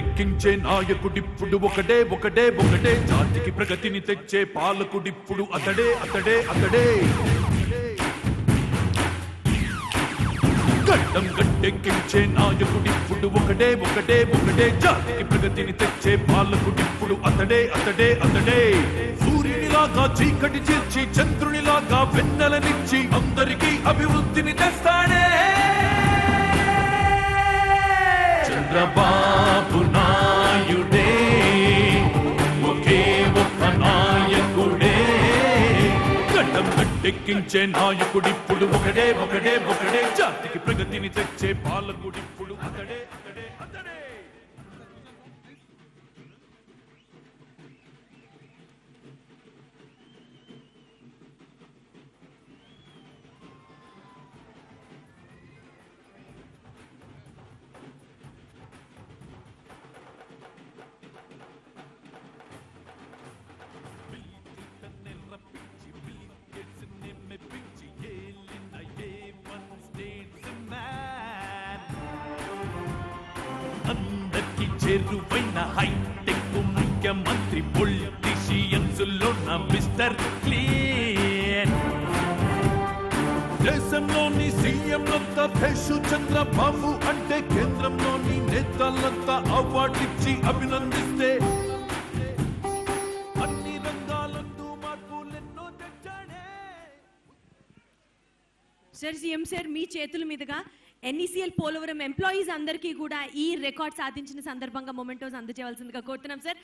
గట్టెక్కించే నాయకుడిప్పుడు ఒకడే ఒకడే ఒకడే జాతికి ప్రగతిని తెచ్చే పాలకుడిప్పుడు అతడే అతడే అతడే గడ్డం గట్టెక్కించే నాయకుడిప్పుడు ఒకడే ఒకడే ఒకడే జాతికి ప్రగతిని తెచ్చే పాలకుడిప్పుడు అతడే అతడే అతడే సూర్యునిలాగా చీకటి చేర్చి చంద్రునిలాగా వెన్నెలనిచ్చి అందరికీ అభివృద్ధిని తెస్తాడే చంద్రబాబు నాయుడే ఒకే ఒక్క నాయకుడే గడ్డం గట్టెక్కించే నాయకుడిప్పుడు ఒకడే ఒకడే ఒకడే జాతికి ప్రగతిని తెచ్చే పాలకుడిప్పుడు అతడే అతడే అతడే అందరికి చేరువైన హైటెక్ ముఖ్యమంత్రి పొలిటీషియన్స్ లో నా మిస్టర్ క్లీన్ దేశంలోని సీఎంలంతా దేశు చంద్రబాబు అంటే కేంద్రంలోని నేతలంతా అవార్డిచ్చి అభినందిస్తే అన్ని రంగాలందు మార్పులెన్నో తెచ్చాడే సార్ సీఎం సార్ మీ చేతుల మీదుగా NECL పోలవరం ఎంప్లాయీస్ అందరికీ కూడా ఈ రికార్డ్ సాధించిన సందర్భంగా మొమెంటోస్ అందజేయవలసిందిగా కోరుతున్నాం సార్.